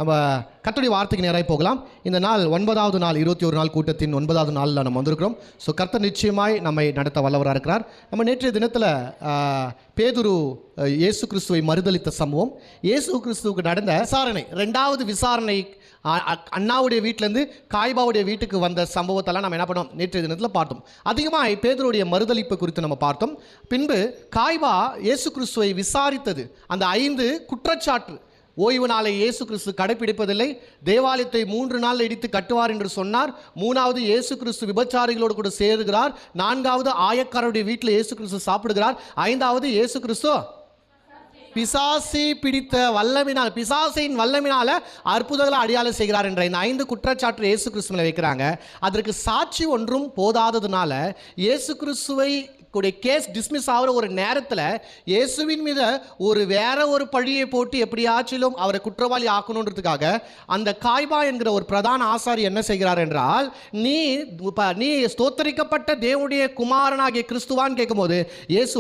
நம்ம கர்த்தருடைய வார்த்தைக்கு நேராக போகலாம். இந்த நாள் 9வது நாள் 21 நாள் கூட்டத்தின் 9வது நாளில் நம்ம வந்திருக்கிறோம். ஸோ கர்த்தர் நிச்சயமாய் நம்மை நடத்த வல்லவராக இருக்கிறார். நம்ம நேற்றைய தினத்தில் பேதுரு இயேசு கிறிஸ்துவை மறுதலித்த சம்பவம், இயேசு கிறிஸ்துவுக்கு நடந்த விசாரணை, 2வது விசாரணை, அண்ணாவுடைய வீட்டிலேருந்து காய்பாவுடைய வீட்டுக்கு வந்த சம்பவத்தெல்லாம் நம்ம என்ன பண்ணோம், நேற்றைய தினத்தில் பார்த்தோம். அதிகமாக பேதுருடைய மறுதலிப்பு குறித்து நம்ம பார்த்தோம். பின்பு காய்பா இயேசு கிறிஸ்துவை விசாரித்தது, அந்த 5 குற்றச்சாட்டு, ஓய்வு நாளை இயேசு கிறிஸ்து கடைப்பிடிப்பதில்லை, தேவாலயத்தை 3 நாள் இடித்து கட்டுவார் என்று சொன்னார், 3வது இயேசு கிறிஸ்து விபச்சாரிகளோடு கூட சேருகிறார், 4வது ஆயக்காரருடைய வீட்டில் இயேசு கிறிஸ்து சாப்பிடுகிறார், 5வது இயேசு கிறிஸ்து பிசாசி பிடித்த வல்லமினால், பிசாசின் வல்லமினால அற்புதங்களை அடையாளம் செய்கிறார் என்ற இந்த 5 குற்றச்சாட்டு இயேசு கிறிஸ்துவில வைக்கிறாங்க. அதற்கு சாட்சி ஒன்றும் போதாததுனால இயேசு கிறிஸ்துவை கேஸ் டிஸ்மிஸ் ஆகிற ஒரு நேரத்தில் இயேசுவின் மீது வேற ஒரு பழியை போட்டு எப்படியாச்சிலும் அவரை குற்றவாளி ஆக்கணுன்றதுக்காக அந்த காய்பா என்கிற ஒரு பிரதான ஆசாரி என்ன செய்கிறார் என்றால், நீ ஸ்தோத்தரிக்கப்பட்ட தேவனுடைய குமாரனாகிய கிறிஸ்துவான்னு கேட்கும்போது இயேசு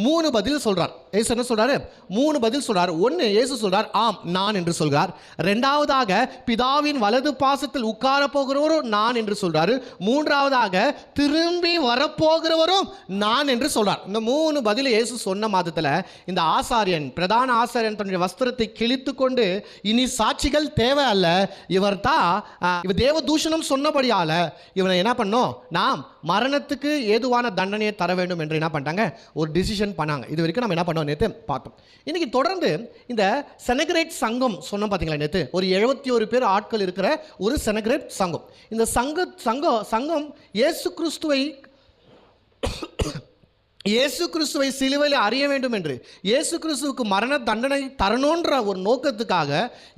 3 பதில் சொல்றார். இயேசு என்ன சொல்றாரு? 3 பதில் சொல்றார். 1, இயேசு சொல்றார் ஆம் நான் என்று சொல்கிறார். 2வதாக பிதாவின் வலது பாசத்தில் உட்கார போகிறவரும் நான் என்று சொல்றாரு. 3வதாக திரும்பி வரப்போகிறவரும் நான் என்று சொல்றார். இந்த 3 பதில் இயேசு சொன்ன மாதத்தில் இந்த ஆசாரியன், பிரதான ஆசாரியன் தன்னுடைய வஸ்திரத்தை கிழித்து கொண்டு, இனி சாட்சிகள் தேவை அல்ல, இவர் தேவ தூஷணம் சொன்னபடியால இவனை என்ன பண்ணோம், நாம் மரணத்துக்கு ஏதுவான தண்டனையை தர வேண்டும் என்று என்ன பண்ணிட்டாங்க, ஒரு டிசிஷன் பண்ணாங்க. இது வரைக்கும் நம்ம என்ன பண்ணோம் நேற்று பார்த்தோம். இன்னைக்கு தொடர்ந்து இந்த செனக்ரேட் சங்கம் சொன்னோம் பார்த்தீங்களா, நேற்று ஒரு 71 பேர் ஆட்கள் இருக்கிற ஒரு செனக்ரேட் சங்கம். இந்த சங்கம் இயேசு கிறிஸ்துவை சிலுவையில் அறிய வேண்டும் என்று, இயேசு கிறிஸ்துவுக்கு மரண தண்டனை தரணுன்ற ஒரு நோக்கத்துக்காக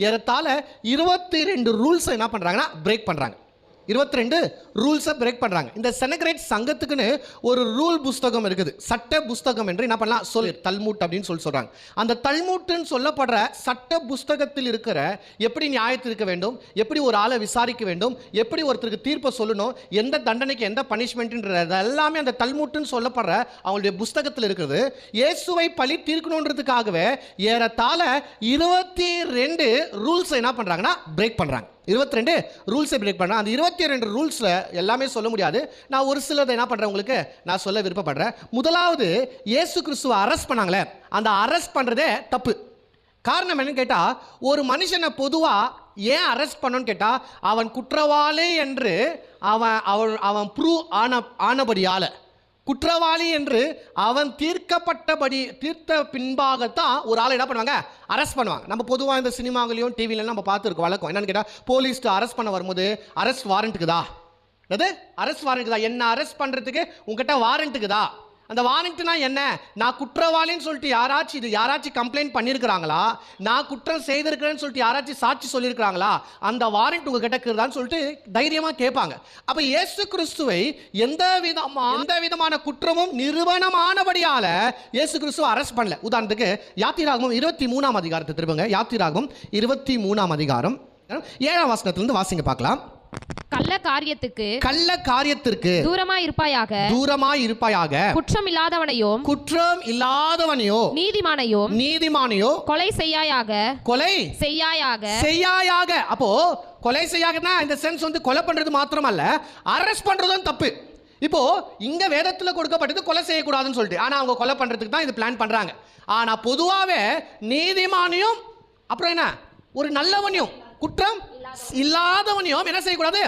ஏறத்தாழ 22 ரூல்ஸை என்ன பண்ணுறாங்கன்னா பிரேக் பண்ணுறாங்க. 22 ரூல்ஸை பிரேக் பண்ணுறாங்க. இந்த செனக்ரேட் சங்கத்துக்குன்னு ஒரு ரூல் புஸ்தகம் இருக்குது, சட்ட புஸ்தகம் என்று என்ன பண்ணலாம் தல்மூட் அப்படின்னு சொல்கிறாங்க. அந்த தல்மூட்டுன்னு சொல்லப்படுற சட்ட புஸ்தகத்தில் இருக்கிற எப்படி நியாயத்திருக்க வேண்டும், எப்படி ஒரு ஆளை விசாரிக்க வேண்டும், எப்படி ஒருத்தருக்கு தீர்ப்பை சொல்லணும், எந்த தண்டனைக்கு எந்த பனிஷ்மெண்ட்ன்றது எல்லாமே அந்த தல்மூட்டுன்னு சொல்லப்படுற அவங்களுடைய புஸ்தகத்தில் இருக்குது. இயேசுவை பழி தீர்க்கணுன்றதுக்காகவே ஏறத்தாழ 22 ரூல்ஸை என்ன பண்ணுறாங்கன்னா பிரேக் பண்ணுறாங்க. 22 ரூல்ஸை பிரேக் பண்ணுறேன். அந்த 22 ரூல்ஸில் எல்லாமே சொல்ல முடியாது, நான் ஒரு சிலதை என்ன பண்ணுறேன் உங்களுக்கு நான் சொல்ல விருப்பப்படுறேன். முதலாவது, இயேசு கிறிஸ்துவை அரெஸ்ட் பண்ணாங்களே, அந்த அரெஸ்ட் பண்ணுறதே தப்பு. காரணம் என்னன்னு கேட்டால், ஒரு மனுஷனை பொதுவாக ஏன் அரெஸ்ட் பண்ணணும்னு கேட்டால், அவன் குற்றவாளி என்று அவன் ப்ரூவ் ஆனபடியால், குற்றவாளி என்று அவன் தீர்த்த பின்பாகத்தான் ஒரு ஆளை என்ன பண்ணுவாங்க, அரெஸ்ட் பண்ணுவாங்க. நம்ம பொதுவாக இந்த சினிமாவிலையும் டிவிலையும் நம்ம பார்த்துருக்கோம் வழக்கம். என்னன்னு கேட்டால், போலீஸ் அரெஸ்ட் பண்ண வரும்போது அரெஸ்ட் வாரண்ட்டுக்குதா, அரெஸ்ட் வாரண்ட்டுக்குதா, என்ன அரெஸ்ட் பண்ணுறதுக்கு உங்ககிட்ட வாரண்ட்டுக்குதா, அந்த வாரண்ட்னா என்ன, நான் குற்றவாளின்னு சொல்லிட்டு யாராச்சும் கம்ப்ளைண்ட் பண்ணியிருக்கிறாங்களா, நான் குற்றம் செய்திருக்கிறேன்னு சொல்லிட்டு யாராச்சும் சாட்சி சொல்லியிருக்கிறாங்களா, அந்த வாரண்ட் உங்ககிட்ட இருக்குதான்னு சொல்லிட்டு தைரியமாக கேட்பாங்க. அப்போ இயேசு கிறிஸ்துவை எந்த விதமான குற்றமும் நிரூபணமானபடியால இயேசு கிறிஸ்துவை அரெஸ்ட் பண்ணல. உதாரணத்துக்கு யாத்திராகமம் 23ஆம் அதிகாரத்தை திரும்புங்க. யாத்திராகமம் 23ஆம் அதிகாரம் 7ஆம் வசனத்திலிருந்து வாசிங்க பார்க்கலாம். கள்ள காரியத்திற்கு தூரமாய் இருப்பாயாக, குற்றம் இல்லாதவனையோ நீதிமானையோ கொலை செய்யாயாக. அப்போ கொலை செய்யாகனா இந்த சென்ஸ் கொலை பண்றது மாத்திரமல்ல, அரெஸ்ட் பண்றதும் தப்பு. இப்போ இங்க வேதத்துல கொடுக்கப்பட்டது கொலை செய்யக்கூடாதுன்னு சொல்லிட்டு, ஆனா அவங்க கொலை பண்றதுக்கு தான் இது பிளான் பண்றாங்க. ஆனா பொதுவாவே நீதிமானையும் அப்புறம் என்ன, ஒரு நல்லவனையும் குற்றம் இல்லாதவனையும் என்ன செய்யக்கூடாது,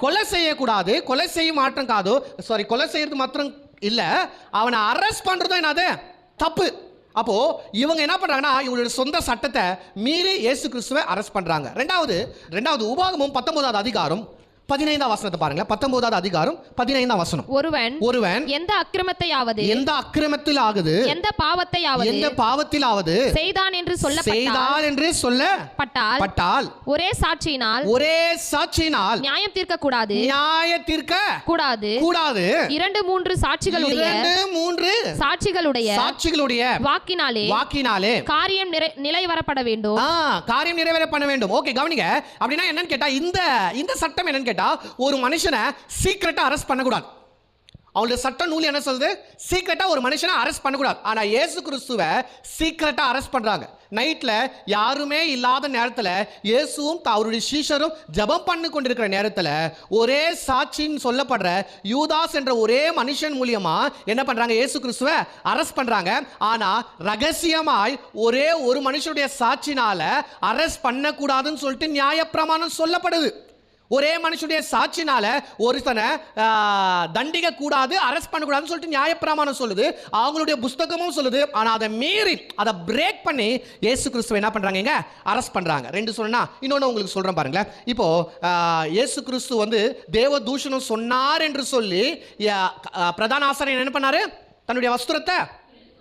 கொலை செய்யக்கூடாது. கொலை செய்யறது மாத்திரம் இல்ல, அவனை அரெஸ்ட் பண்றதும் என்னது தப்பு. அப்போ இவங்க என்ன பண்றாங்கன்னா, இவங்களுடைய சொந்த சட்டத்தை மீறி இயேசு கிறிஸ்துவை அரெஸ்ட் பண்றாங்க. ரெண்டாவது உபாகமம் 19ஆவது அதிகாரம் 15ஆம் வசனத்தை பாருங்க. 19ஆவது அதிகாரம் 15ஆம் வசனம். ஒருவன் எந்த அக்கிரமத்தையாவது எந்த பாவத்திலாவது செய்தான் என்று சொல்லப்பட்டால் ஒரே சாட்சியினால் நியாயம் தீர்க்க கூடாது. 2-3 சாட்சிகளுடைய வாக்கினாலே காரியம் நிறைவேறப்பட வேண்டும். ஓகே, கவனிங்க. அப்படின்னா என்னன்னு கேட்டா, இந்த சட்டம் என்னன்னு கேட்டா, ஒரு மனுஷனை சீக்கிரட்டா அரெஸ்ட் பண்ணக்கூடாது. அவங்களுடைய சட்ட நூல் என்ன சொல்லுது? சீக்கிரட்டா ஒரு மனுஷனை அரெஸ்ட் பண்ணக்கூடாது. ஆனா இயேசு கிறிஸ்துவை சீக்கிரட்டா அரெஸ்ட் பண்றாங்க. நைட்ல யாருமே இல்லாத நேரத்தில் இயேசுவும் அவருடைய சீஷரும் ஜெபம் பண்ணி கொண்டிருக்கிற நேரத்தில் ஒரே சாட்சின்னு சொல்லப்படுற யூதாஸ் என்ற ஒரே மனுஷன் மூலியமா என்ன பண்றாங்க? இயேசு கிறிஸ்துவை அரெஸ்ட் பண்றாங்க. ஆனா ரகசியமாய் ஒரே ஒரு மனுஷனுடைய சாட்சினால அரெஸ்ட் பண்ணக்கூடாதுன்னு சொல்லிட்டு நியாயப்பிரமாணம் சொல்லப்படுது. ஒரே மனுஷனுடைய சாட்சினால ஒருத்தனை தண்டிக்க கூடாது, அரெஸ்ட் பண்ணக்கூடாதுன்னு சொல்லிட்டு நியாயப்பிரமாணம் சொல்லுது, அவங்களுடைய புஸ்தகமும் சொல்லுது. ஆனால் அதை மீறி அதை பிரேக் பண்ணி இயேசு கிறிஸ்துவை என்ன பண்ணுறாங்க? அரெஸ்ட் பண்ணுறாங்க. ரெண்டு சொன்னா இன்னொன்று உங்களுக்கு சொல்கிறேன் பாருங்களேன். இப்போ இயேசு கிறிஸ்து வந்து தேவ தூஷணம் சொன்னார் என்று சொல்லி பிரதான ஆசாரியர் என்ன பண்ணாரு? தன்னுடைய வஸ்திரத்தை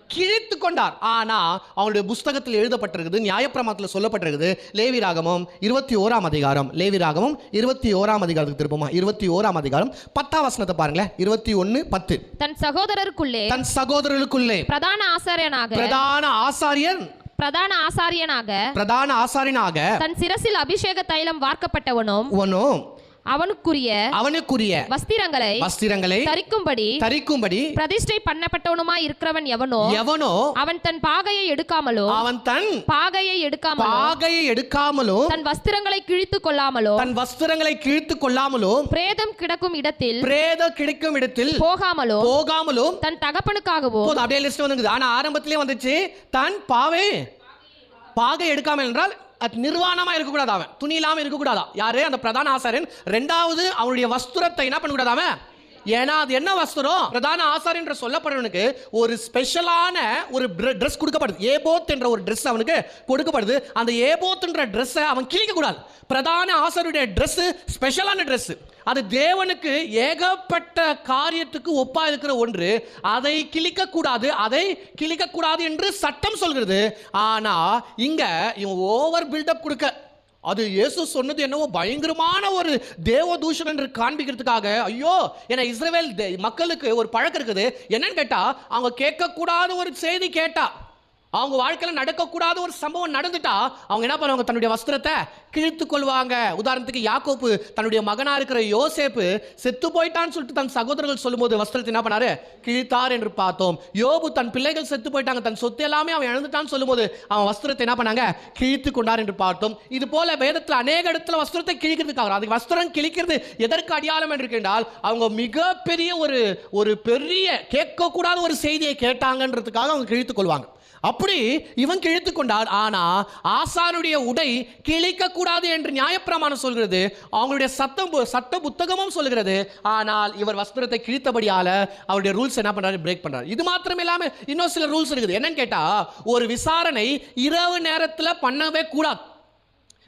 கிழித்து கொண்டார். ஆனா அவங்களுடைய புஸ்தகத்தில் எழுதப்பட்டிருக்குது, நியாயப்பிரமாணத்தில் சொல்லப்பட்டிருக்குது. லேவியராகமம் 21ஆம் அதிகாரம், லேவியராகமம் 21ஆம் அதிகாரத்துக்கு திருப்பமா 21ஆம் அதிகாரம் 10ஆம் வசனத்தை பாருங்களேன். 21:10. தன் சகோதரருக்குள்ளே பிரதான ஆசாரியனாக தன் சிரசில் அபிஷேக தைலம் வார்க்கப்பட்டவனும் அவனுக்குரிய வஸ்திரங்களை தரிக்கும்படி பிரதிஷ்டை பண்ணப்பட்டவனுமாய் இருக்கிறவன் எவனோ அவன் தன் பாகையை எடுக்காமலோ தன் வஸ்திரங்களை கிழித்துக் கொள்ளாமலோ பிரேதம் கிடக்கும் இடத்தில் போகாமலோ தன் தகப்பனுக்காகவோ. அப்படியே லிஸ்ட் வந்துருக்குது. ஆனா ஆரம்பத்திலே வந்துச்சு தன் பாகை எடுக்காமல் என்றால் அது நிர்வாணமா இருக்கக்கூடாது, அவன் துணி இல்லாமல் இருக்கக்கூடாதா. யாரு? அந்த பிரதான ஆசாரியன். ரெண்டாவது அவனுடைய வஸ்திரத்தை என்ன பண்ணக்கூடாது அவன்? ஏன்னா அது என்ன வஸ்திரம்? பிரதான ஆசாரியன் என்று சொல்லப்படுறவனுக்கு ஒரு ஸ்பெஷலான ஒரு ட்ரெஸ் கொடுக்கப்படுது. ஏபோத் என்ற ஒரு ட்ரெஸ் அவனுக்கு கொடுக்கப்படுது. அந்த ஏபோத் என்ற ட்ரெஸ்ஸை அவன் கிழிக்க கூடாது. பிரதான ஆசாரியருடைய ட்ரெஸ் ஸ்பெஷலான ட்ரெஸ். அது தேவனுக்கு ஏகப்பட்ட காரியத்துக்கு ஒப்பா இருக்கிற ஒன்று. அதை கிழிக்க கூடாது என்று சட்டம் சொல்கிறது. ஆனா இங்க இவன் ஓவர் பில்டப் கொடுக்க, அது இயேசு சொன்னது என்னவோ பயங்கரமான ஒரு தேவதூஷணம் என்று காண்பிக்கிறதுக்காக. ஐயோ, ஏன்னா இஸ்ரவேல் மக்களுக்கு ஒரு பழக்கம் இருக்குது. என்னன்னு கேட்டா, அவங்க கேட்கக்கூடாத ஒரு செய்தி கேட்டா, அவங்க வாழ்க்கையில் நடக்கக்கூடாத ஒரு சம்பவம் நடந்துட்டா அவங்க என்ன பண்ணுவாங்க? தன்னுடைய வஸ்திரத்தை கிழித்து கொள்வாங்க. உதாரணத்துக்கு யாக்கோப்பு தன்னுடைய மகனா இருக்கிற யோசேப்பு செத்து போயிட்டான்னு சொல்லிட்டு தன் சகோதரர்கள் சொல்லும்போது வஸ்திரத்தை என்ன பண்ணாரு? கிழித்தார் என்று பார்த்தோம். யோபு தன் பிள்ளைகள் செத்து போயிட்டாங்க, தன் சொத்து எல்லாமே அவன் இழந்துட்டான்னு சொல்லும்போது அவன் வஸ்திரத்தை என்ன பண்ணாங்க? கிழித்து கொண்டார் என்று பார்த்தோம். இது போல வேதத்தில் அநேக இடத்துல வஸ்திரத்தை கிழிக்கிறதுக்காக, அது வஸ்திரம் கிழிக்கிறது எதற்கு அடையாளம் என்று கேட்டால் அவங்க மிகப்பெரிய ஒரு பெரிய கேட்கக்கூடாத ஒரு செய்தியை கேட்டாங்கன்றதுக்காக அவங்க கிழித்துக் கொள்வாங்க. அப்படி இவன் கிழித்து கொண்டார். ஆனா ஆசானுடைய உடை கிழிக்க கூடாது என்று நியாயப்பிரமாணம் சொல்கிறது, அவங்களுடைய சட்ட புத்தகமும் சொல்கிறது. ஆனால் இவர் வஸ்திரத்தை கிழித்தபடியால அவருடைய ரூல்ஸ் என்ன பண்றாரு? பிரேக் பண்றாரு. இது மாத்திரம் இல்லாம இன்னும் சில ரூல்ஸ் இருக்குது. என்னன்னு கேட்டா, ஒரு விசாரணை இரவு நேரத்தில் பண்ணவே கூடாது.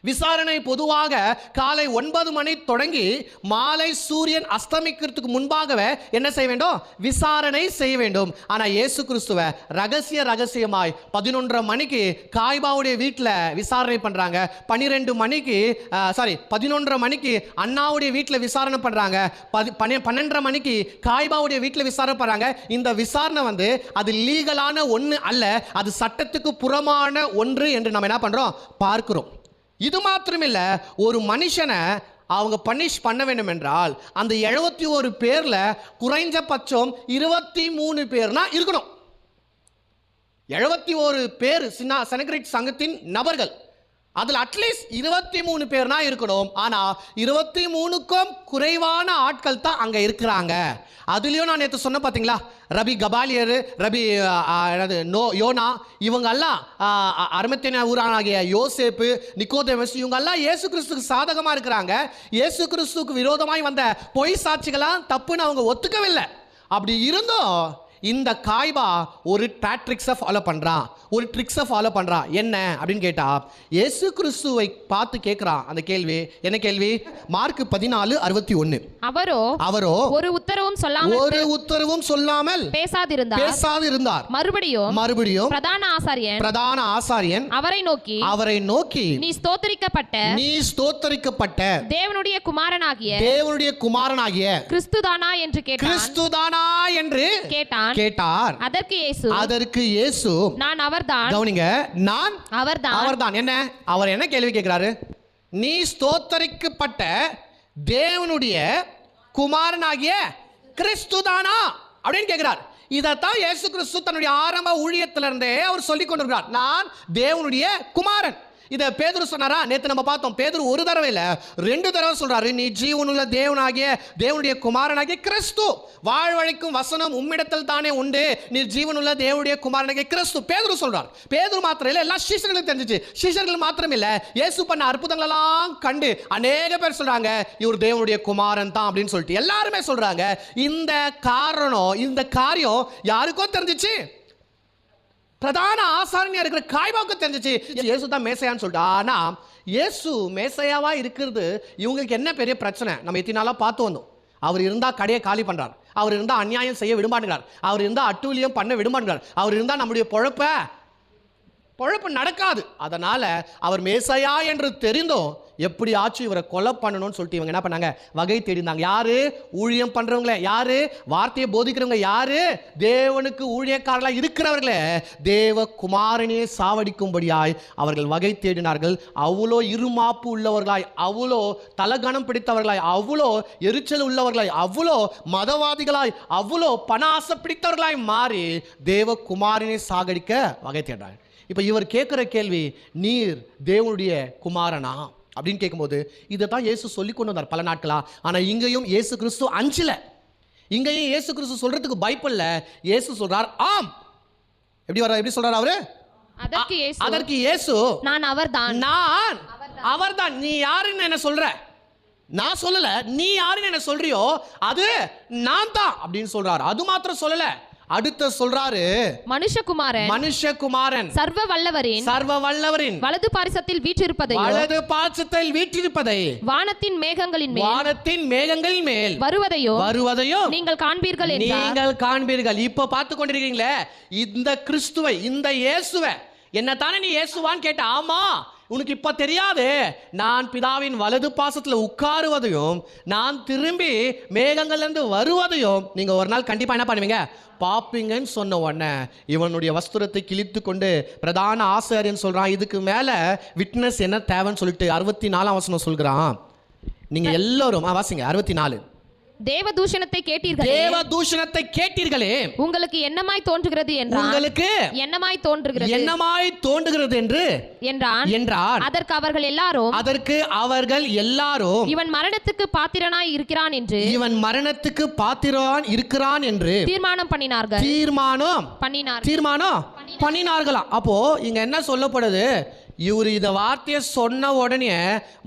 விசாரணை பொதுவாக காலை 9 மணி தொடங்கி மாலை சூரியன் அஸ்தமிக்கிறதுக்கு முன்பாகவே என்ன செய்ய வேண்டும்? விசாரணை செய்ய வேண்டும். ஆனால் இயேசு கிறிஸ்துவை ரகசியமாய் 11:30 மணிக்கு காய்பாவுடைய வீட்டில் விசாரணை பண்ணுறாங்க. 11:30 மணிக்கு அண்ணாவுடைய வீட்டில் விசாரணை பண்ணுறாங்க. 12:30 மணிக்கு காய்பாவுடைய வீட்டில் விசாரணை பண்ணுறாங்க. இந்த விசாரணை அது லீகலான ஒன்று அல்ல, அது சட்டத்துக்கு புறமான ஒன்று என்று நம்ம என்ன பண்ணுறோம்? பார்க்கிறோம். இது மாத்திரமில்ல, ஒரு மனுஷனை அவங்க பனிஷ் பண்ண வேண்டும் என்றால் அந்த 71 பேர்ல குறைஞ்சபட்சம் 23 பேர்னா இருக்கணும். 71 பேர் செனக்ரிட் சங்கத்தின் நபர்கள், அதில் அட்லீஸ்ட் 23 பேர்னா இருக்கணும். ஆனால் 23க்கும் குறைவான ஆட்கள் தான் அங்கே இருக்கிறாங்க. அதுலேயும் நான் நேற்று சொன்ன பார்த்தீங்களா, ரபி கபாலியர், ரபி யோனா, இவங்கெல்லாம் அரிமத்திய ஊரானாகிய யோசேப்பு, நிக்கோதேமஸ், இவங்கெல்லாம் இயேசு கிறிஸ்துக்கு சாதகமாக இருக்கிறாங்க. இயேசு கிறிஸ்துக்கு விரோதமாய் வந்த பொய் சாட்சிகளாம் தப்புன்னு அவங்க ஒத்துக்கவில்லை. அப்படி இருந்தும் இந்த காய்பா ஒரு ட்ரிக்ஸை ஃபாலோ பண்ணுறான், ஒரு ட்ரிக்ஸை ஃபாலோ பண்ணுறான். என்ன அப்படின்னு கேட்டால், இயேசு கிறிஸ்துவை பார்த்து கேட்குறான். அந்த கேள்வி என்ன கேள்வி? மார்க் 14:61. அவரோ ஒரு உத்தரவும் சொல்லாமல் பேசாதிருந்தார். மறுபடியும் பிரதான ஆசாரியன் அவரை நோக்கி நீ ஸ்தோத்தரிக்கப்பட்ட தேவனுடைய குமாரனாகிய கிறிஸ்துதானா என்று கேட்டார். அதற்கு இயேசு நான் அவர்தான். கவனிங்க, நான் அவர்தான். என்ன அவர் என்ன கேள்வி கேட்கிறாரு? நீ ஸ்தோத்தரிக்கப்பட்ட தேவனுடைய குமாரனாகிய கிறிஸ்து தானா அப்படின்னு கேட்கிறார். இதைத்தான் இயேசு கிறிஸ்து தன்னுடைய ஆரம்ப ஊழியத்திலிருந்தே அவர் சொல்லிக் கொண்டிருக்கிறார், நான் தேவனுடைய குமாரன். இதை பேதுரு சொன்னாரா? நேற்று நம்ம பார்த்தோம். பேதுரு ஒரு தடவை இல்லை 2 தடவை சொல்றாரு, நீ ஜீவனுள்ள தேவனாகிய தேவனுடைய குமாரனாகிய கிறிஸ்து, வாழ்வழிக்கும் வசனம் உம்மிடத்தில் தானே உண்டு, நீ ஜீவனுள்ள தேவனுடைய குமாரனாகிய கிறிஸ்து. பேதுரு சொல்றார். பேதுரு மாத்திரம் இல்லை, எல்லா சீஷர்களுக்கும் தெரிஞ்சிச்சு. சீஷர்கள் மாத்திரம் இல்லை, இயேசு பண்ண அற்புதங்கள் எல்லாம் கண்டு அநேக பேர் சொல்றாங்க இவர் தேவனுடைய குமாரன் தான் அப்படின்னு சொல்லிட்டு எல்லாருமே சொல்றாங்க. இந்த காரணம், இந்த காரியம் யாருக்கும் தெரிஞ்சிச்சு? பிரதான ஆசாரணியா இருக்கிற காய்பாவுக்கு தெரிஞ்சிச்சு இயேசு தான் மேசையான்னு சொல்லிட்டு. ஆனா இயேசு மேசையாவா இருக்கிறது இவங்களுக்கு என்ன பெரிய பிரச்சனை? நம்ம எத்தனை நாளா பார்த்து வந்தோம். அவர் இருந்தா கடையை காலி பண்றார், அவர் இருந்தா அநியாயம் செய்ய விடமாட்டார், அவர் இருந்தா அட்டூழியம் பண்ண விடமாட்டார், அவர் இருந்தா நம்முடைய பொழப்பு நடக்காது. அதனால அவர் மேசையா என்று தெரிந்தும் எப்படி ஆச்சு இவரை கொலை பண்ணணும்னு சொல்லிட்டு இவங்க என்ன பண்ணாங்க? வகை தேடினாங்க. யாரு? ஊழியம் பண்றவங்களே. யாரு? வார்த்தையை போதிக்கிறவங்க. யாரு? தேவனுக்கு ஊழியக்காரர்களாக இருக்கிறவர்களே தேவ குமாரனையே சாவடிக்கும்படியாய் அவர்கள் வகை தேடினார்கள். அவ்வளோ இருமாப்பு உள்ளவர்களாய், அவ்வளோ தலகணம் பிடித்தவர்களாய், அவ்வளோ எரிச்சல் உள்ளவர்களாய், அவ்வளோ மதவாதிகளாய், அவ்வளோ பண ஆசை பிடித்தவர்களாய் மாறி தேவ குமாரனை சாகடிக்க வகை தேடினார்கள். இப்போ இவர் கேட்குற கேள்வி, நீர் தேவனுடைய குமாரனா அப்படின்னு கேட்கும்போது இதை தான் இயேசு சொல்லி கொண்டு வந்தார் பல நாட்களா. ஆனால் இங்கேயும் இயேசு கிறிஸ்து அஞ்சல, இங்கேயும் இயேசு கிறிஸ்து சொல்றதுக்கு பயப்படல. இயேசு சொல்றார் ஆம். எப்படி சொல்றார் அவரு? அதற்கு இயேசு நான் அவர்தான். நீ யாருன்னு என்ன சொல்ற? நான் சொல்லல, நீ யாருன்னு என்ன சொல்றியோ அது நான் தான் அப்படின்னு சொல்றாரு. அது மாத்திரம் சொல்லல, அடுத்த சொல்றாரு மனுஷகுமாரன் சர்வ வல்லவரின் வலது பாரிசத்தில் வீற்றிருப்பதை வானத்தின் மேகங்களின் மேல் வருவதையோ நீங்கள் காண்பீர்கள். இப்ப பார்த்து கொண்டிருக்கீங்களே இந்த கிறிஸ்துவை, இந்த இயேசுவை. என்ன தானே நீ இயேசுவான்னு கேட்ட? ஆமா. உனக்கு இப்ப தெரியாது, நான் பிதாவின் வலது பாசத்துல உட்காருவதையும் நான் திரும்பி மேகங்கள்ல இருந்து வருவதையும் நீங்க ஒரு நாள் கண்டிப்பா என்ன பண்ணுவீங்க? பாப்பீங்கன்னு சொன்ன உடனே இவனுடைய வஸ்திரத்தை கிழித்து கொண்டு பிரதான ஆசாரியன் சொல்றான், இதுக்கு மேல விட்னஸ் என்ன தேவைன்னு சொல்லிட்டு 64ஆம் வசனம் சொல்கிறான். நீங்க எல்லாரும் வாசிங்க 64. தேவதூஷணத்தை கேட்டீர்களே, உங்களுக்கு என்னமாய் தோன்றுகிறது என்றான். அதற்கு அவர்கள் எல்லாரும் இவன் மரணத்துக்கு பாத்திரனாய் இருக்கிறான் என்று தீர்மானம் பண்ணினார்களாம். அப்போ இங்க என்ன சொல்லப்படுது? இவர் இந்த வார்த்தையை சொன்ன உடனே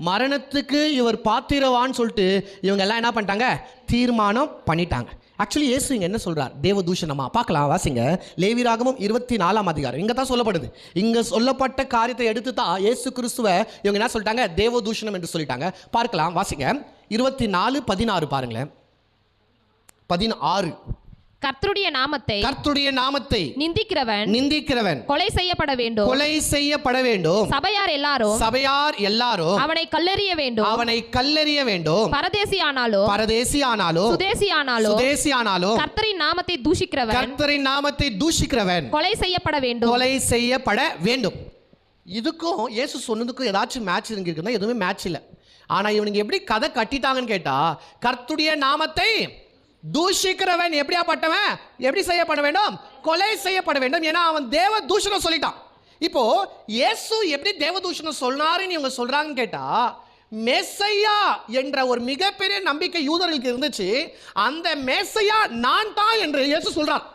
மரணத்துக்கு இவர் பாத்திரவான்னு சொல்லிட்டு இவங்க எல்லாம் என்ன பண்ணிட்டாங்க? தீர்மானம் பண்ணிட்டாங்க. ஆக்சுவலி இயேசு இங்க என்ன சொல்றார்? தேவதூஷணமா? பார்க்கலாம், வாசிங்க. லேவியராகமம் 24ஆம் அதிகாரம். இங்க தான் சொல்லப்படுது. இங்க சொல்லப்பட்ட காரியத்தை எடுத்து தான் இயேசு கிறிஸ்துவை இவங்க என்ன சொல்லிட்டாங்க? தேவதூஷணம் என்று சொல்லிட்டாங்க. பார்க்கலாம், வாசிங்க. 24:16 பாருங்களேன். 16. கர்த்தருடைய நாமத்தை நிந்திக்கிறவன் கொலை செய்யப்பட வேண்டும். சபையார் எல்லாரும் அவனை கல்லெறிய வேண்டும். பரதேசி ஆனாலோ சுதேசி ஆனாலோ கர்த்தரின் நாமத்தை தூஷிக்கிறவன் கொலை செய்யப்பட வேண்டும். இதுக்கும் இயேசு சொன்னதுக்கும் ஏதாச்சும் மேட்ச் இருக்குன்னா எதுவுமே மேட்ச் இல்லை. ஆனா இவனுக்கு எப்படி கதை கட்டிட்டாங்கன்னு கேட்டா, கர்த்தருடைய நாமத்தை தூஷிக்கிறவன் எப்படியாப்பட்டவன்? எப்படி செய்யப்பட வேண்டும்? கொலை செய்யப்பட வேண்டும். ஏன்னா அவன் தேவ தூஷணம் சொல்லிட்டான். இப்போ இயேசு எப்படி தேவ தூஷணம் சொன்னாருன்னு இவங்க சொல்றாங்கன்னு கேட்டா, மேசையா என்ற ஒரு மிகப்பெரிய நம்பிக்கை யூதர்களுக்கு இருந்துச்சு. அந்த மேசையா நான் தான் என்று இயேசு சொல்றார்.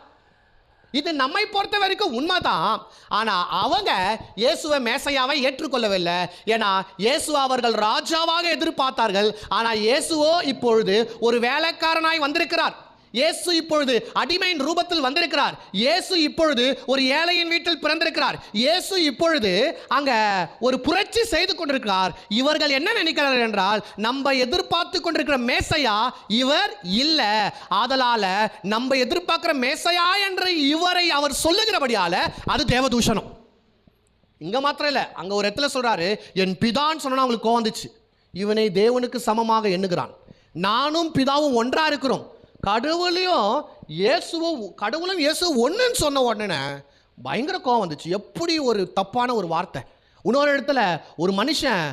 இது நம்மை பொறுத்த வரைக்கும் உண்மைதான். ஆனா அவங்க இயேசுவை மேசையாவை ஏற்றுக்கொள்ளவில்லை. ஏன்னா இயேசு அவர்கள் ராஜாவாக எதிர்பார்த்தார்கள். ஆனா இயேசுவோ இப்பொழுது ஒரு வேலைக்காரனாய் வந்திருக்கிறார். இயேசு இப்பொழுது அடிமையின் ரூபத்தில் வந்திருக்கிறார். இயேசு இப்பொழுது ஒரு ஏழையின் வீட்டில் பிறந்திருக்கிறார். இயேசு இப்பொழுது அங்க ஒரு புரட்சி செய்து கொண்டிருக்கிறார். இவர்கள் என்ன நினைக்கிறார்கள் என்றால், நம்ம எதிர்பார்த்து கொண்டிருக்கிற மேசையா இவர் இல்ல, ஆதலால நம்ம எதிர்பார்க்கிற மேசையா என்று இவரை அவர் சொல்லுகிறபடியால அது தேவதூஷணம். இங்க மாத்திரம் இல்ல, அங்க ஒரு இடத்துல சொல்றாரு, என் பிதான்னு சொன்னா அவங்களுக்கு கோவம் வந்துச்சு. இவனை தேவனுக்கு சமமாக எண்ணுகிறான். நானும் பிதாவும் ஒன்றா இருக்கிறோம். கடவுளும் இயேசு ஒன்றுன்னு சொன்ன உடனே பயங்கர கோவம் வந்துச்சு. எப்படி ஒரு தப்பான ஒரு வார்த்தை, இன்னொரு இடத்துல ஒரு மனுஷன்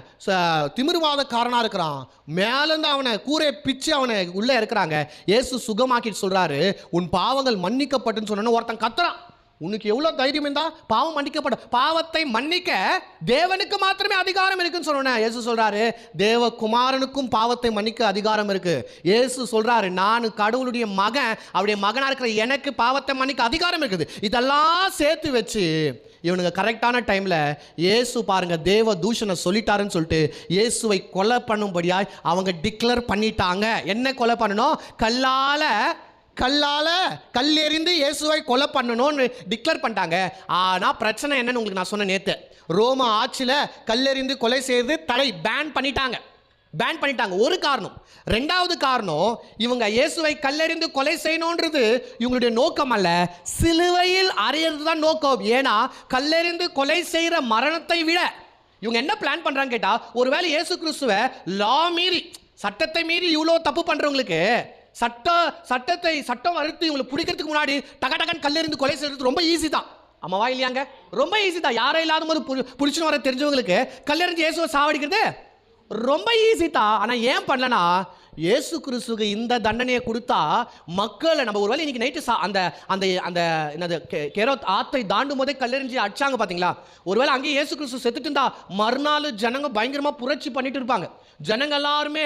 திமிர்வாதக்காரனா இருக்கிறான், மேலேருந்து அவனை கூரை பிச்சு அவனை உள்ளே இருக்கிறாங்க. இயேசு சுகமாக்கிட்டு சொல்றாரு, உன் பாவங்கள் மன்னிக்கப்பட்டுன்னு சொன்னு ஒருத்தன் கத்துறான். உனக்கு எவ்வளோ தைரியம் இருந்தா பாவம் மன்னிக்கப்படும்? பாவத்தை மன்னிக்க தேவனுக்கு மாத்திரமே அதிகாரம் இருக்குன்னு சொன்னேன். இயேசு சொல்றாரு, தேவகுமாரனுக்கும் பாவத்தை மன்னிக்க அதிகாரம் இருக்கு. இயேசு சொல்றாரு, நான் கடவுளுடைய மகன், அவருடைய மகனா இருக்கிற எனக்கு பாவத்தை மன்னிக்க அதிகாரம் இருக்குது. இதெல்லாம் சேர்த்து வச்சு இவனுங்க கரெக்டான டைம்ல இயேசு பாருங்க தேவ தூஷணை சொல்லிட்டாருன்னு சொல்லிட்டு இயேசுவை கொலை பண்ணும்படியாய் அவங்க டிக்ளேர் பண்ணிட்டாங்க. என்ன கொலை பண்ணணும்? கல் எறிந்து இயேசுவை கொலை பண்ணணும்னு டிக்ளேர் பண்ணிட்டாங்க. ஆனால் பிரச்சனை என்னன்னு உங்களுக்கு நான் சொன்ன நேற்று, ரோம ஆட்சியில் கல்லெறிந்து கொலை செய்து பேன் பண்ணிட்டாங்க. ஒரு காரணம். ரெண்டாவது காரணம், இவங்க இயேசுவை கல்லெறிந்து கொலை செய்யணுன்றது இவங்களுடைய நோக்கம் அல்ல, சிலுவையில் அறையிறது தான் நோக்கம். ஏன்னா கல்லெறிந்து கொலை செய்கிற மரணத்தை விட இவங்க என்ன பிளான் பண்ணுறாங்க கேட்டா, ஒருவேளை இயேசு கிறிஸ்துவை சட்டத்தை மீறி இவ்வளோ தப்பு பண்ணுறவங்களுக்கு சட்டம் அறுத்து இவங்களை பிடிக்கிறதுக்கு முன்னாடி டகன் கல்லெறிந்து கொலை செய்யறது ரொம்ப ஈஸி தான். ஆமாவா இல்லையாங்க? ரொம்ப ஈஸி தான். யாரும் இல்லாத போது பிடிச்சுன்னு வர தெரிஞ்சவங்களுக்கு கல்லெறிஞ்சு இயேசுவை சாவடிக்கிறது ரொம்ப ஈஸி தான். ஆனால் ஏன் பண்ணலனா, இயேசு கிறிஸ்துக்கு இந்த தண்டனையை கொடுத்தா மக்களை நம்ம ஒருவேளை இன்னைக்கு நைட்டு அந்த அந்த அந்த என்னது கேரோத் ஆத்தை தாண்டும் போதே கல்லெறிஞ்சு அடிச்சாங்க பார்த்தீங்களா? ஒருவேளை அங்கேயே இயேசு கிறிஸ்து செத்துட்டு இருந்தா மறுநாள் ஜனங்க பயங்கரமாக புரட்சி பண்ணிட்டு இருப்பாங்க. ஜனங்க எல்லாருமே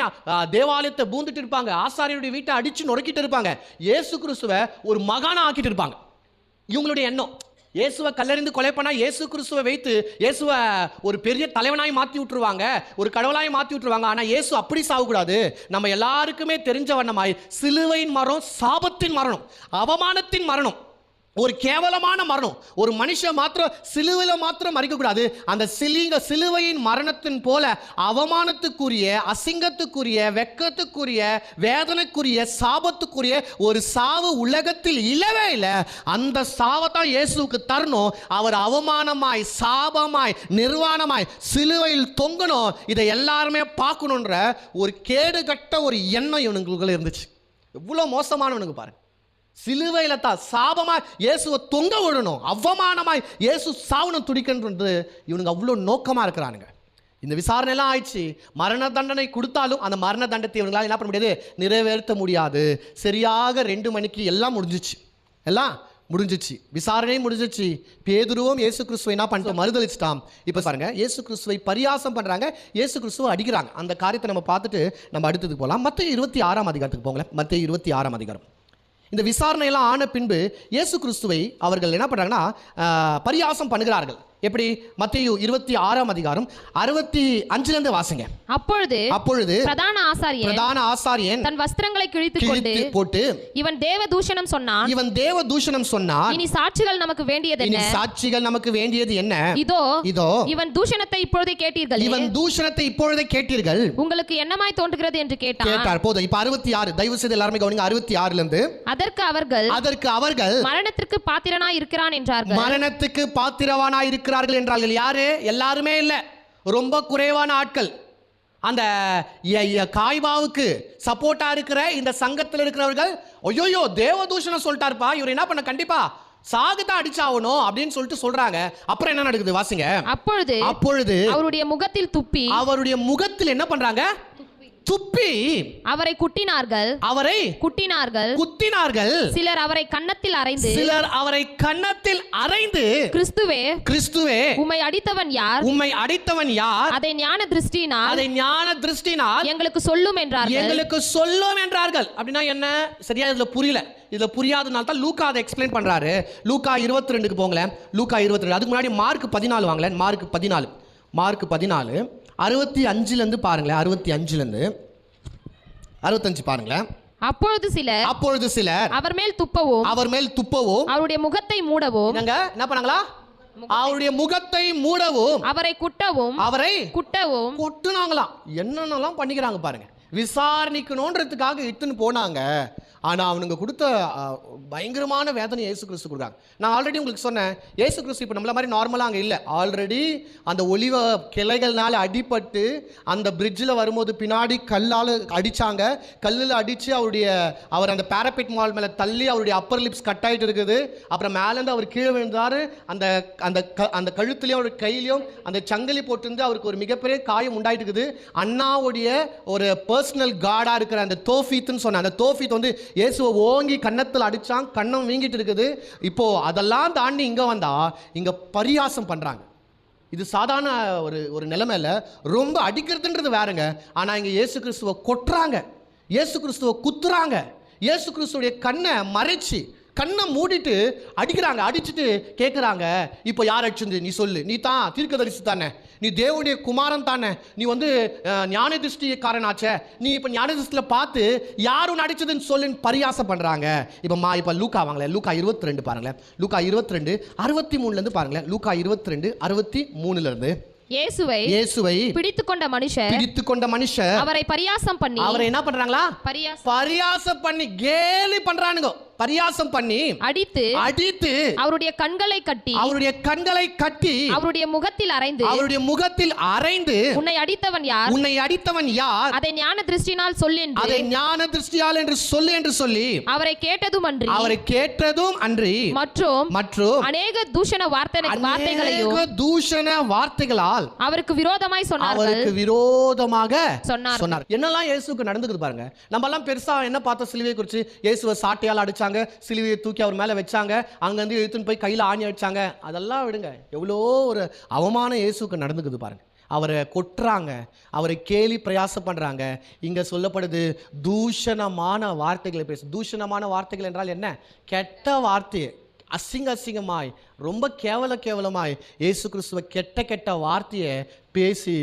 தேவாலயத்தை பூந்துட்டு இருப்பாங்க, ஆசாரியருடைய வீட்டை அடிச்சு நொறுக்கிட்டு இருப்பாங்க, இயேசு கிறிஸ்துவை ஒரு மகானா ஆக்கிட்டு இருப்பாங்க. இவங்களுடைய எண்ணம், இயேசுவை கல்லறிந்து கொலை பண்ணா இயேசு கிறிஸ்துவை வைத்து இயேசுவை ஒரு பெரிய தலைவனாய் மாற்றி விட்டுருவாங்க, ஒரு கடவுளாய் மாற்றி விட்டுருவாங்க. ஆனால் இயேசு அப்படி சாகக்கூடாது. நம்ம எல்லாருக்குமே தெரிஞ்ச வண்ணமாய் சிலுவையின் மரணம் சாபத்தின் மரணம், அவமானத்தின் மரணம், ஒரு கேவலமான மரணம். ஒரு மனுஷன் மாத்திரம் சிலுவையில் மாத்திரம் மறிக்கக்கூடாது. அந்த சிலுவையின் மரணத்தின் போல அவமானத்துக்குரிய, அசிங்கத்துக்குரிய, வெக்கத்துக்குரிய, வேதனைக்குரிய, சாபத்துக்குரிய ஒரு சாவு உலகத்தில் இல்லவே இல்லை. அந்த சாவை தான் இயேசுவுக்கு தரணும். அவர் அவமானமாய், சாபமாய், நிர்வாணமாய் சிலுவையில் தொங்கணும். இதை எல்லாருமே பார்க்கணுன்ற ஒரு கேடுகட்ட ஒரு எண்ணம் இவனுக்குள்ள இருந்துச்சு. எவ்வளோ மோசமானவனுக்கு பாருங்க. சிலுவையில் தான் சாபமாய் இயேசுவை தொங்க விடணும், அவமானமாய் இயேசு சாவணும் துடிக்கின்றது இவனுங்க அவ்வளோ நோக்கமாக இருக்கிறானுங்க. இந்த விசாரணையெல்லாம் ஆயிடுச்சு. மரண தண்டனை கொடுத்தாலும் அந்த மரண தண்டத்தை இவங்களால் என்ன பண்ண முடியாது, நிறைவேற்ற முடியாது. சரியாக 2 மணிக்கு எல்லாம் முடிஞ்சிச்சு, விசாரணை முடிஞ்சிச்சு. பேதுருவும் இயேசு கிறிஸ்துவை என்ன பண்ணிட்டு மறுதளிச்சிட்டான். இப்போ பாருங்க, இயேசு கிறிஸ்துவை பரியாசம் பண்ணுறாங்க, இயேசு கிறிஸ்துவை அடிக்கிறாங்க. அந்த காரியத்தை நம்ம பார்த்துட்டு நம்ம அடுத்ததுக்கு போகலாம். மத்தேயு 26ஆம் அதிகாரத்துக்கு போங்களேன். மத்தேயு 26ஆம் அதிகாரம். இந்த விசாரணையெல்லாம் ஆன பின்பு இயேசு கிறிஸ்துவை அவர்கள் என்ன பண்ணுறாங்கன்னா பரியாசம் பண்ணுகிறார்கள். எப்படி? மத்தேயு 26ஆம் அதிகாரம் 65 வாசிங்க. அப்பொழுது பிரதான ஆசாரியன் தன் வஸ்திரங்களை கிழித்து போட்டு இவன் தேவ தூஷணம் சொன்னான். இனி சாட்சிகள் நமக்கு வேண்டியது என்ன? இதோ இவன் தூஷணத்தை இப்பொழுதே கேட்டீர்கள். உங்களுக்கு என்னமாய் தோன்றுகிறது என்று கேட்டார். போதும். இப்ப 66 தயவு செய்து எல்லாரும் கவனிங்க. 66ல இருந்து அதற்கு அவர்கள் மரணத்திற்கு பாத்திரனாய் இருக்கிறான் என்றார்கள். யாரு? எல்லாருமே இல்ல, ரொம்ப குறைவான ஆட்கள். அந்த காய்பாவுக்கு சப்போர்ட்டா இருக்கிற இந்த சங்கத்தில் இருக்கிறவர்கள், ஐயோ தேவதூஷணம் சொல்லிட்டாருப்பா, இவர் என்ன பண்ண, கண்டிப்பா சாகுதான் அடிச்சாகணும் அப்படின்னு சொல்லிட்டு சொல்றாங்க. அப்புறம் என்ன நடக்குது வாசிங்க. அப்பொழுது அவருடைய முகத்தில் என்ன பண்றாங்க? துப்பி அவரை குட்டினார்கள். சிலர் அவரை கன்னத்தில் அறைந்து கிறிஸ்துவே உம்மை அடித்தவன் யார்? அதை ஞான திருஷ்டினால் எங்களுக்கு சொல்லும் என்றார்கள். அப்படின்னா என்ன? சரியா இதுல புரியல. இதுல புரியாதனால தான் லூக்கா அதை எக்ஸ்பிளைன் பண்றாரு. லூக்கா 22க்கு போங்களேன். லூக்கா 22. அதுக்கு முன்னாடி மார்க் 14 வாங்களேன். மார்க் 14 65 இருந்து பாருங்களேன். 65 இருந்து 65 பாருங்களேன். அப்பொழுது சிலர் அவர் மேல் துப்பவும் அவருடைய முகத்தை மூடவும் என்ன பண்ணாங்களா? அவருடைய முகத்தை மூடவும் அவரை குட்டவும் கொட்டுனாங்களாம். என்னென்னலாம் பண்ணிக்கிறாங்க பாருங்க. விசாரணிக்கணுன்றதுக்காக இட்டுன்னு போனாங்க. ஆனால் அவனுங்க கொடுத்த பயங்கரமான வேதனை இயேசு கிறிஸ்து கொடுக்குறாங்க. நான் ஆல்ரெடி உங்களுக்கு சொன்னேன், இயேசு கிறிஸ்து இப்போ நம்மள மாதிரி நார்மலாக அங்கே இல்லை. ஆல்ரெடி அந்த ஒலிவ கிளைகள்னால அடிபட்டு அந்த பிரிட்ஜில் வரும்போது பின்னாடி கல்லால் அடித்தாங்க. கல்லில் அடித்து அவர் அந்த பேரபெட் மால் மேலே தள்ளி அவருடைய அப்பர் லிப்ஸ் கட் ஆகிட்டு இருக்குது. அப்புறம் மேலேருந்து அவர் கீழே விழுந்தார். அந்த அந்த கழுத்துலையும் அவருடைய கையிலையும் அந்த சங்கிலி போட்டிருந்து அவருக்கு ஒரு மிகப்பெரிய காயம் உண்டாயிட்டு இருக்குது. அண்ணாவுடைய ஒரு பர்சனல் கார்டாக இருக்கிற அந்த தோஃபீத்துன்னு சொன்ன அந்த தோஃபீத் வந்து இயேசுவை ஓங்கி கன்னத்தில் அடித்தான். கண்ணம் வீங்கிட்டு இருக்குது. இப்போது அதெல்லாம் தாண்டி இங்கே வந்தால் இங்கே பரியாசம் பண்ணுறாங்க. இது சாதாரண ஒரு நிலைமை இல்லை, ரொம்ப அடிக்கிறதுன்றது வேறுங்க. ஆனால் இங்கே இயேசு கிறிஸ்துவை கொட்டுறாங்க, இயேசு கிறிஸ்துவை குத்துறாங்க, இயேசு கிறிஸ்துடைய கண்ணை மறைச்சி கண்ணை மூடிட்டு அடிக்கிறாங்க. அடிச்சுட்டு கேட்குறாங்க, இப்போ யார் அடிச்சிருந்து நீ சொல்லு, நீ தான் தீர்க்கதரிசி தானே, நீ தேவனுடைய குமாரன் தானே, நீ வந்து ஞான திருஷ்டிக்காரனாச்சே, நீ இப்போ ஞான திருஷ்டியில் பார்த்து யார் ஒன்று அடிச்சதுன்னு சொல்லுன்னு பரியாசம் பண்ணுறாங்க. இப்போ லூக்கா வாங்களேன், லூக்கா 22 பாருங்களேன், லூக்கா 22 63 பாருங்களேன், லூக்கா 22 63 இயேசுவை பிடித்துக்கொண்ட மனுஷர் அவரை பரியாசம் பண்ணி அவரை என்ன பண்றாங்களா, பரியாசம் பண்ணி கேலி பண்றானுங்க. பரியாசம் பண்ணி அடித்து அவருடைய கண்களை கட்டி அவருடைய முகத்தில் அறைந்து உன்னை அடித்தவன் யார் அதை ஞான திருஷ்டியால் என்று சொல்லி அவரை கேட்டதும் அன்றி மற்றும் அநேக தூஷண வார்த்தைகளால் அவருக்கு விரோதமாக சொன்னார். என்னெல்லாம் இயேசுக்கு நடந்துக்குது பாருங்க. நம்ம எல்லாம் பெருசா என்ன பார்த்தோம், சிலுவையை குறித்து இயேசுவை சாட்டையால் அடிச்சாங்க, சிலுவையை தூக்கி அவர் மேலே வச்சாங்க, அங்கேருந்து இழுத்துன்னு போய் கையில் ஆணி அடிச்சாங்க. அதெல்லாம் விடுங்க, எவ்வளோ ஒரு அவமானம் இயேசுக்கு நடந்துக்குது பாருங்க. அவரை கொட்டுறாங்க, அவரை கேலி பிரயாசம் பண்ணுறாங்க. இங்கே சொல்லப்படுது தூஷணமான வார்த்தைகளை பேசு. தூஷணமான வார்த்தைகள் என்றால் என்ன? கெட்ட வார்த்தை, அசிங்கமாய் ரொம்ப கேவலமாய் இயேசு கிறிஸ்துவை கெட்ட வார்த்தையை பேசி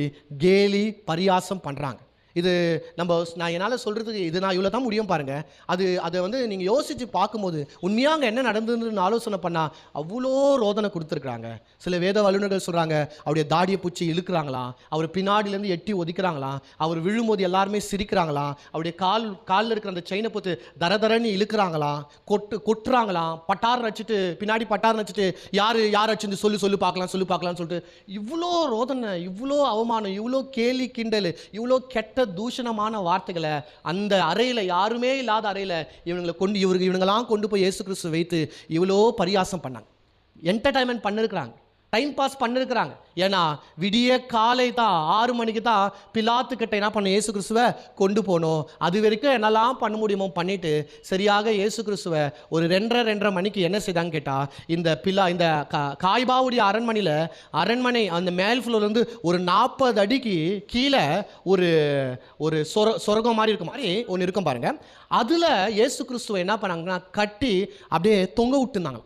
கேலி பரியாசம் பண்ணுறாங்க. இது நான் என்னால் சொல்கிறதுக்கு இது நான் இவ்வளோ தான் முடியும் பாருங்கள். அதை வந்து நீங்கள் யோசித்து பார்க்கும்போது உண்மையாக அங்கே என்ன நடந்ததுன்னு ஆலோசனை பண்ணால் அவ்வளோ ரோதனை கொடுத்துருக்குறாங்க. சில வேத வல்லுநர்கள் சொல்கிறாங்க, அவருடைய தாடியை பூச்சி இழுக்கிறாங்களாம், அவர் பின்னாடியிலேருந்து எட்டி ஒதிக்கிறாங்களாம், அவர் விழும்போது எல்லாருமே சிரிக்கிறாங்களாம், அவருடைய காலில் இருக்கிற அந்த செயினை போட்டு தரன்னு இழுக்கிறாங்களாம், கொட்டுறாங்களாம், பின்னாடி பட்டார் வச்சுட்டு யார் வச்சுருந்து சொல்லு பார்க்கலாம்னு சொல்லிட்டு இவ்வளோ ரோதனை, இவ்வளோ அவமானம், இவ்வளோ கேலி கிண்டல், இவ்வளோ கெட்ட தூஷணமான வார்த்தைகளை அந்த அறையில், யாருமே இல்லாத அறையில் இவங்கெல்லாம் கொண்டு போய் இயேசு கிறிஸ்து வைத்து இவ்வளோ பரியாசம் பண்ணாங்க. என்டர்டைன்மெண்ட் பண்ணிருக்கிறாங்க, டைம் பாஸ் பண்ணிருக்கிறாங்க. ஏன்னா விடிய காலை தான் 6 மணிக்கு தான் பிலாத்துக்கிட்ட என்ன பண்ண இயேசு கிறிஸ்துவை கொண்டு போகணும். அது வரைக்கும் என்னெல்லாம் பண்ண முடியுமோ பண்ணிட்டு சரியாக இயேசு கிறிஸ்துவை ஒரு 2:30 மணிக்கு என்ன செய்தாங்க கேட்டால், இந்த காய்பாவுடைய அரண்மனை அந்த மேல் ஃப்ளோர்லேருந்து ஒரு 40 அடிக்கு கீழே ஒரு சொர்க்கம் மாதிரி இருக்கும், மாதிரி ஒன்று இருக்கும் பாருங்க. அதில் இயேசு கிறிஸ்துவை என்ன பண்ணாங்கன்னா கட்டி அப்படியே தொங்க விட்டுருந்தாங்க.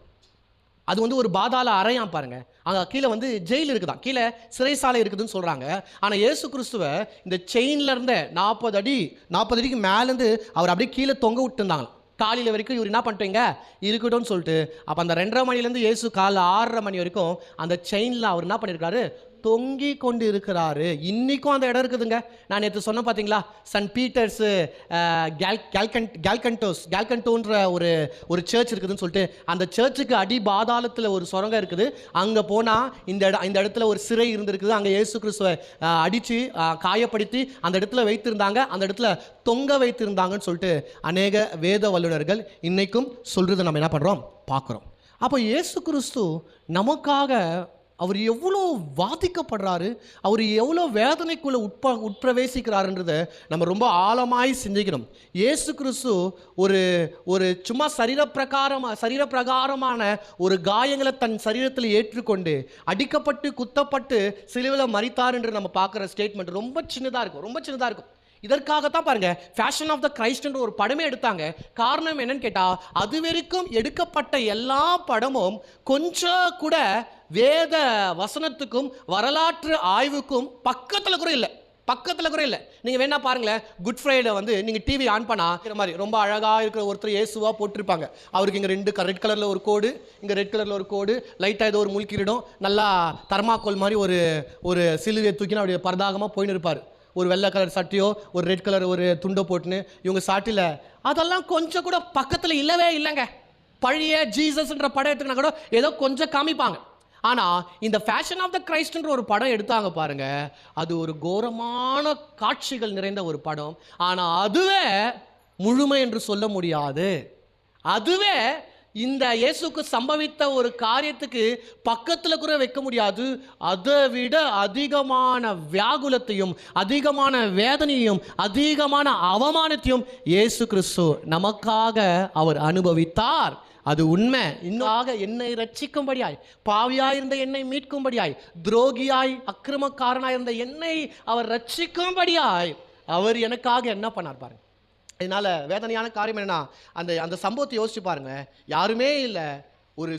அது வந்து ஒரு பாதாள அறையாம் பாருங்க. அங்கே கீழே வந்து ஜெயில் இருக்குதான், கீழே சிறைசாலை இருக்குதுன்னு சொல்கிறாங்க. ஆனால் இயேசு கிறிஸ்துவை இந்த செயின்ல இருந்த 40 அடிக்கு மேலேருந்து அவர் அப்படியே கீழே தொங்க விட்டுருந்தாங்க. காலையில் வரைக்கும் இவர் என்ன பண்ணிட்டீங்க இருக்கட்டும்னு சொல்லிட்டு. அப்போ அந்த 2:30 மணிலேருந்து இயேசு காலைல 6:30 மணி வரைக்கும் அந்த செயினில் அவர் என்ன பண்ணியிருக்காரு, தொங்கி கொண்டு இருக்கிறாரு. இன்னைக்கும் அந்த இடம் இருக்குதுங்க. நான் நேற்று சொன்ன பார்த்தீங்களா, சென்ட் பீட்டர்ஸு கேல்கண்டோன்ற ஒரு சர்ச் இருக்குதுன்னு சொல்லிட்டு, அந்த சர்ச்சுக்கு அடி பாதாளத்தில் ஒரு சுரங்கம் இருக்குது. அங்கே போனால் இந்த இடத்துல ஒரு சிறை இருந்திருக்குது. அங்கே இயேசு கிறிஸ்துவை அடித்து காயப்படுத்தி அந்த இடத்துல வைத்திருந்தாங்க, அந்த இடத்துல தொங்க வைத்திருந்தாங்கன்னு சொல்லிட்டு அநேக வேத வல்லுநர்கள் இன்னைக்கும் சொல்கிறத நம்ம என்ன பண்ணுறோம், பார்க்குறோம். அப்போ இயேசு கிறிஸ்து நமக்காக அவர் எவ்வளோ வாதிக்கப்படுறாரு, அவர் எவ்வளோ வேதனைக்குள்ளே உட்பிரவேசிக்கிறாருன்றதை நம்ம ரொம்ப ஆழமாய் சிந்திக்கணும். இயேசு கிறிஸ்து ஒரு சும்மா சரீரப்பிரகாரமான ஒரு காயங்களை தன் சரீரத்தில் ஏற்றுக்கொண்டு அடிக்கப்பட்டு குத்தப்பட்டு சிலுவையில் மரித்தார் என்று நம்ம பார்க்குற ஸ்டேட்மெண்ட் ரொம்ப சின்னதாக இருக்கும். இதற்காகத்தான் பாருங்க ஃபேஷன் ஆஃப் த கிரைஸ்ட்ன்ற ஒரு படமே எடுத்தாங்க. காரணம் என்னன்னு கேட்டால், அது வரைக்கும் எடுக்கப்பட்ட எல்லா படமும் கொஞ்சம் கூட வேத வசனத்துக்கும் வரலாற்று ஆய்வுக்கும் பக்கத்தில் கூட இல்லை. நீங்கள் வேணா பாருங்களேன், குட் ஃப்ரைடே வந்து நீங்கள் டிவி ஆன் பண்ணால் மாதிரி ரொம்ப அழகாக இருக்கிற ஒருத்தர் இயேசுவாக போட்டிருப்பாங்க. அவருக்கு இங்கே 2 ரெட் கலரில் ஒரு கோடு, இங்கே ரெட் கலரில் ஒரு கோடு, லைட்டாக ஏதோ ஒரு முள்கிரிடம், நல்லா தர்மாக்கோல் மாதிரி ஒரு சிலுவையை தூக்கினா அப்படியே பரதாகமாக போயின்னு இருப்பார். ஒரு வெள்ளை கலர் சட்டையோ ஒரு ரெட் கலர் ஒரு துண்டோ போட்டுன்னு இவங்க சாட்டில் அதெல்லாம் கொஞ்சம் கூட பக்கத்தில் இல்லவே இல்லைங்க. பழைய ஜீசஸ்ன்ற படம் எடுத்துக்கினா கூட ஏதோ கொஞ்சம் காமிப்பாங்க. ஆனால் இந்த ஃபேஷன் ஆஃப் த கிரைஸ்ட்ன்ற ஒரு படம் எடுத்தாங்க பாருங்க, அது ஒரு கோரமான காட்சிகள் நிறைந்த ஒரு படம். ஆனால் அதுவே முழுமை என்று சொல்ல முடியாது. அதுவே இந்த இயேசுக்கு சம்பவித்த ஒரு காரியத்துக்கு பக்கத்தில் கூட வைக்க முடியாது. அதை விட அதிகமான வியாகுலத்தையும் அதிகமான வேதனையும் அதிகமான அவமானத்தையும் இயேசு கிறிஸ்து நமக்காக அவர் அனுபவித்தார். அது உண்மை. இன்னும் என்னை ரட்சிக்கும்படியாய், பாவியாயிருந்த என்னை மீட்கும்படியாய், துரோகியாய் அக்கிரமக்காரனாய் இருந்த என்னை அவர் ரட்சிக்கும்படியாய் அவர் எனக்காக என்ன பண்ணார் பாருங்க. இதனால வேதனையான காரியம் என்னன்னா, அந்த சம்பவத்தை யோசிச்சு பாருங்க. யாருமே இல்லை,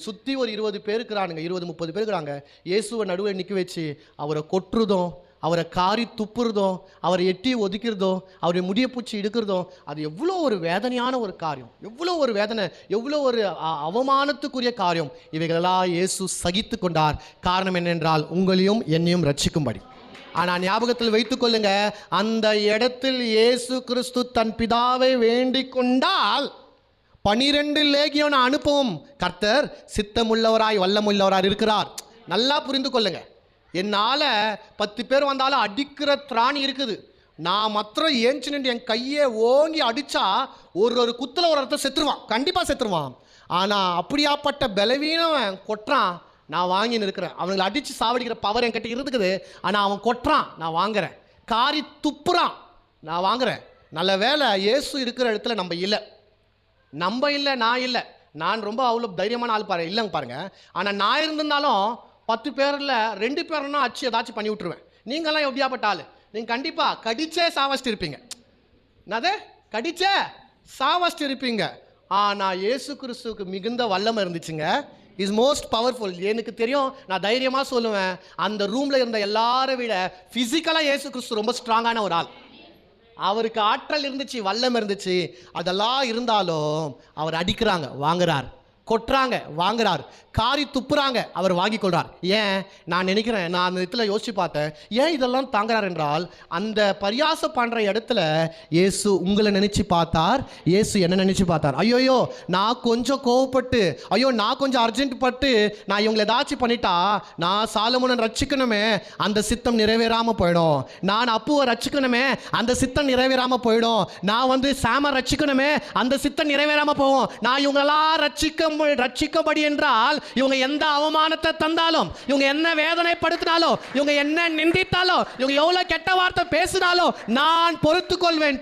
சுற்றி ஒரு 20 பேர் இருக்கிறானுங்க, 20-30 பேர் இருக்கிறாங்க. இயேசுவை நடுவில் நிற்க வச்சு அவரை கொட்டுறதும், அவரை காரி துப்புறதும், அவரை எட்டி ஒதுக்கிறதும், அவரை முடிய பூச்சி எடுக்கிறதும், அது எவ்வளோ ஒரு வேதனையான ஒரு காரியம், எவ்வளோ ஒரு வேதனை, எவ்வளோ ஒரு அவமானத்துக்குரிய காரியம். இவைகளெல்லாம் இயேசு சகித்து கொண்டார். காரணம் என்னென்றால் உங்களையும் என்னையும் ரட்சிக்கும்படி. ஆனால் ஞாபகத்தில் வைத்துக் கொள்ளுங்க, அந்த இடத்தில் இயேசு கிறிஸ்து தன் பிதாவை வேண்டிக் கொண்டால் 12 லேகியோனை அனுப்பவும் கர்த்தர் சித்தமுள்ளவராய் வல்லமுள்ளவராய் இருக்கிறார். நல்லா புரிந்து கொள்ளுங்க. என்னால் 10 பேர் வந்தாலும் அடிக்கிற திராணி இருக்குது. நான் மாத்திரம் ஏஞ்சி நின்று என் கையை ஓங்கி அடித்தா ஒரு குத்தில் ஒரு இடத்த செத்துருவான், கண்டிப்பாக செத்துருவான். ஆனால் அப்படியாப்பட்ட பலவீனவன் கொட்டுறான், நான் வாங்கின்னு இருக்கிறேன். அவங்களை அடித்து சாவடிக்கிற பவர் என்கிட்ட இருக்குது. ஆனால் அவன் கொட்டுறான், நான் வாங்குறேன். காரி துப்புறான், நான் வாங்குறேன். நல்ல வேலை இயேசு இருக்கிற இடத்துல நம்ம இல்லை, நான் இல்லை. நான் ரொம்ப அவ்வளோ தைரியமான ஆள் பாரு இல்லைங்க பாருங்க. ஆனால் நான் இருந்திருந்தாலும் 10 பேரில் 2 பேர்னா அச்சு ஏதாச்சும் பண்ணி விட்டுருவேன். நீங்களாம் எப்படியாப்பட்ட ஆள்? நீங்கள் கண்டிப்பாக கடிச்சே சாவஸ்ட்டு இருப்பீங்க. என்னது? கடிச்சே சாவஸ்ட்டு இருப்பீங்க. ஆனால் இயேசு கிறிஸ்துவுக்கு மிகுந்த வல்லமை இருந்துச்சுங்க. Is most powerful. எனக்கு தெரியும், நான் தைரியமாக சொல்லுவேன், அந்த ரூமில் இருந்த எல்லாரை விட ஃபிசிக்கலாக இயேசு கிறிஸ்து ரொம்ப ஸ்ட்ராங்கான ஒரு ஆள். அவருக்கு ஆற்றல் இருந்துச்சு, வல்லம் இருந்துச்சு. அதெல்லாம் இருந்தாலும் அவர் அடிக்கிறாங்க, வாங்குறார், கொட்டுறாங்க, வாங்குறார், காரி துப்புறாங்க, அவர் வாங்கி கொள்றார். ஏன்? நான் நினைக்கிறேன், நான் அந்த இடத்துல யோசிச்சு பார்த்தேன், ஏன் இதெல்லாம் தாங்குறார் என்றால், அந்த பரியாசம் பண்ணுற இடத்துல இயேசு உங்களை நினைச்சு பார்த்தார், இயேசு என்ன நினைச்சு பார்த்தார். ஐயோயோ நான் கொஞ்சம் கோவப்பட்டு, ஐயோ நான் கொஞ்சம் அர்ஜென்ட் பட்டு நான் இவங்களை ஏதாச்சும் பண்ணிட்டா நான் சாலமோனை ரட்சிக்கணுமே, அந்த சித்தம் நிறைவேறாமல் போயிடும். நான் அப்புவை ரட்சிக்கணுமே, அந்த சித்தம் நிறைவேறாமல் போயிடும். நான் சாம ரட்சிக்கணுமே, அந்த சித்தம் நிறைவேறாமல் போகும். நான் இவங்களெல்லாம் ரட்சிக்கப்படி என்றால் இவங்க எந்த அவமானத்தை தந்தாலும், இவங்க என்ன வேதனைப்படுத்தினாலும், இவங்க என்ன நிந்தித்தாலும், இவங்க எவ்வளவு கெட்ட வார்த்தை பேசினாலும் நான் பொறுத்துக்கொள்வேன்.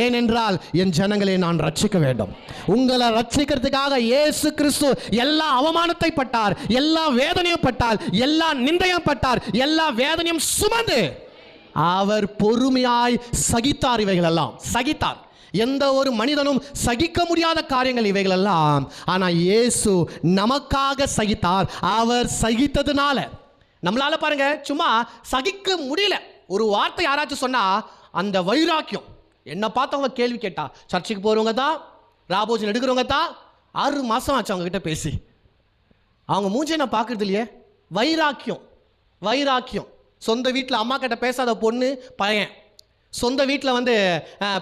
ஏனென்றால் என் ஜனங்களை நான் ரட்சிக்க வேண்டும். உங்களை ரட்சிக்கிறதுக்காக இயேசு கிறிஸ்து எல்லா அவமானத்தை பட்டார், எல்லா வேதனையும் பட்டார், எல்லா நிந்தையும் பட்டார், எல்லா வேதனையும் சுமந்து அவர் பொறுமையாய் சகித்தார். இவைகளெல்லாம் சகித்தார். எந்த ஒரு மனிதனும் சகிக்க முடியாத காரியங்கள் இவைகள் எல்லாம். ஆனால் இயேசு நமக்காக சகித்தார். அவர் சகித்ததுனால நம்மளால பாருங்க சும்மா சகிக்க முடியல. ஒரு வார்த்தை யாராச்சும் சொன்னா அந்த வைராக்கியம், என்ன பார்த்தவங்க கேள்வி கேட்டா, சர்ச்சுக்கு போறவங்க தான், ராபோஜன் எடுக்கிறவங்க தான், 6 மாசம் ஆச்சு அவங்க கிட்ட பேசி, அவங்க மூஞ்சி நான் பார்க்கறது இல்லையே. வைராக்கியம். சொந்த வீட்டில் அம்மா கிட்ட பேசாத பொண்ணு பையன், சொந்த வீட்டில்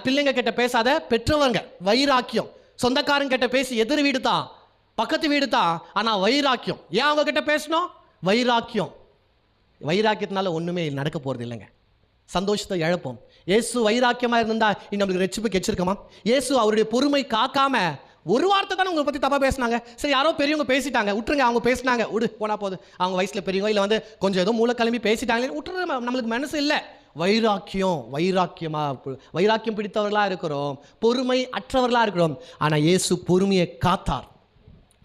பிள்ளைங்க கிட்ட பேசாத பெற்றவங்க, வைராக்கியம். சொந்தக்காரங்க கிட்ட பேசி எதிர் வீடு தான், பக்கத்து வீடு தான், ஆனால் வைராக்கியம். ஏன் அவங்க கிட்ட பேசணும்? வைராக்கியத்தினால ஒன்றுமே நடக்க போகிறது இல்லைங்க. சந்தோஷத்தை இழப்போம். இயேசு வைராக்கியமாக இருந்தா நம்மளுக்கு ரட்சிப்பு கிடைச்சிருக்குமா? இயேசு அவருடைய பொறுமை காக்காம ஒரு வார்த்தை தானே உங்களை பற்றி தப்பாக பேசினாங்க. சரி, யாரோ பெரியவங்க பேசிட்டாங்க, விட்டுருங்க, அவங்க பேசினாங்க, விடு போனா போகுது, அவங்க வயசில் பெரியவங்க, இல்லை கொஞ்சம் ஏதோ மூளை கிளம்பி பேசிட்டாங்களே, விட்டுரு, நம்மளுக்கு மனசு இல்லை. வைராக்கியம் பிடித்தவர்களாக இருக்கிறோம், பொறுமை அற்றவர்களாக இருக்கிறோம். ஆனால் இயேசு பொறுமையை காத்தார்,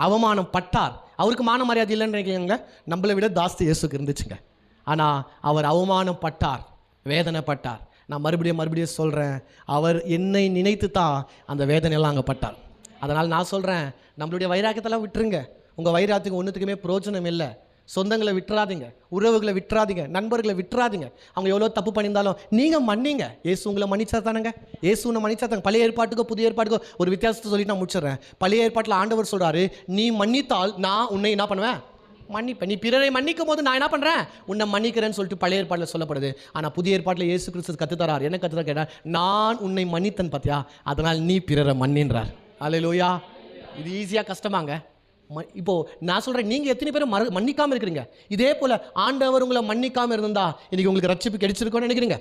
அவமானம் பட்டார். அவருக்கு மான மரியாதை இல்லைன்னு நினைக்கிறீங்க, நம்மளை விட ஜாஸ்தி இயேசுக்கு இருந்துச்சுங்க. ஆனால் அவர் அவமானம் பட்டார், வேதனைப்பட்டார். நான் மறுபடியும் சொல்கிறேன், அவர் என்னை நினைத்து தான் அந்த வேதனையெல்லாம் அங்கே பட்டார். அதனால் நான் சொல்கிறேன், நம்மளுடைய வைராக்கியத்தெல்லாம் விட்டுருங்க. உங்கள் வைராக்கியத்துக்கு ஒன்றுத்துக்குமே பிரயோஜனம் இல்லை. சொந்தங்களை விட்டுறாதீங்க, உறவுகளை விட்டுறாதீங்க, நண்பர்களை விட்டுறாதீங்க. அவங்க எவ்வளோ தப்பு பண்ணியிருந்தாலும் நீங்கள் மன்னிங்க. இயேசு உங்களை மன்னிச்சா தானுங்க, இயேசுனை மன்னிச்சா தாங்க. பழைய ஏற்பாட்டுக்கோ புதிய ஏற்பாட்டுக்கோ ஒரு வித்தியாசத்தை சொல்லிட்டு நான் முடிச்சிடுறேன். பழைய ஏற்பாட்டில் ஆண்டவர் சொல்கிறாரு, நீ மன்னித்தால் நான் உன்னை என்ன பண்ணுவேன்? மன்னிப்பேன். நீ பிறரை மன்னிக்கும் போது நான் என்ன பண்ணுறேன், உன்னை மன்னிக்கிறேன்னு சொல்லிட்டு பழைய ஏற்பாட்டில் சொல்லப்படுது. ஆனால் புதிய ஏற்பாட்டில் இயேசு கிறிஸ்து கற்றுத்தரார். என்ன கற்றுத்தர கேட்டால், நான் உன்னை மன்னித்தன் பார்த்தியா, அதனால் நீ பிறரை மன்னின்றார். அல்லேலூயா. இது ஈஸியாக கஷ்டமாங்க? இப்போது நான் சொல்கிறேன், நீங்கள் எத்தனை பேர் மன்னிக்காமல் இருக்கிறீங்க? இதே போல் ஆண்டவர் உங்களை மன்னிக்காமல் இருந்தா இன்றைக்கி உங்களுக்கு ரட்சிப்பு கிடைச்சிருக்கோன்னு நினைக்கிறீங்க?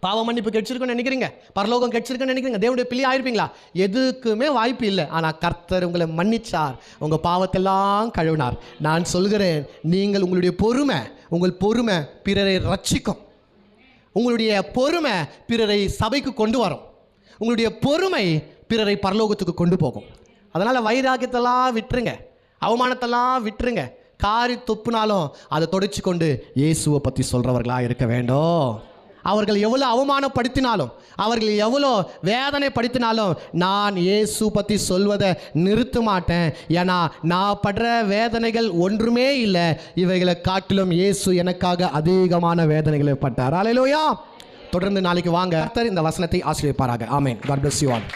பாவ மன்னிப்பு கிடைச்சிருக்குன்னு நினைக்கிறீங்க? பரலோகம் கிடைச்சிருக்குன்னு நினைக்கிறீங்க? தேவனுடைய பிள்ளை ஆயிருப்பீங்களா? எதுக்குமே வாய்ப்பு இல்லை. ஆனால் கர்த்தர் உங்களை மன்னிச்சார், உங்கள் பாவத்தெல்லாம் கழுவினார். நான் சொல்கிறேன், நீங்கள் உங்களுடைய பொறுமை பிறரை ரட்சிக்கும். உங்களுடைய பொறுமை பிறரை சபைக்கு கொண்டு வரும். உங்களுடைய பொறுமை பிறரை பரலோகத்துக்கு கொண்டு போகும். அதனால் வைராக்கியத்தெல்லாம் விட்டுருங்க, அவமானத்தெல்லாம் விட்டுருங்க. காரி துப்புனாலும் அதை தொடச்சு கொண்டு இயேசுவை பற்றி சொல்கிறவர்களாக இருக்க வேண்டும். அவர்கள் எவ்வளோ அவமானப்படுத்தினாலும், அவர்கள் எவ்வளோ வேதனைப்படுத்தினாலும் நான் இயேசு பற்றி சொல்வதை நிறுத்த மாட்டேன். ஏன்னா நான் படுற வேதனைகள் ஒன்றுமே இல்லை, இவைகளை காட்டிலும் இயேசு எனக்காக அதிகமான வேதனைகளை பட்டார். அல்லேலூயா. தொடர்ந்து நாளைக்கு வாங்க. கர்த்தர் இந்த வசனத்தை ஆசீர்வதிப்பாராக. ஆமென். God bless you all.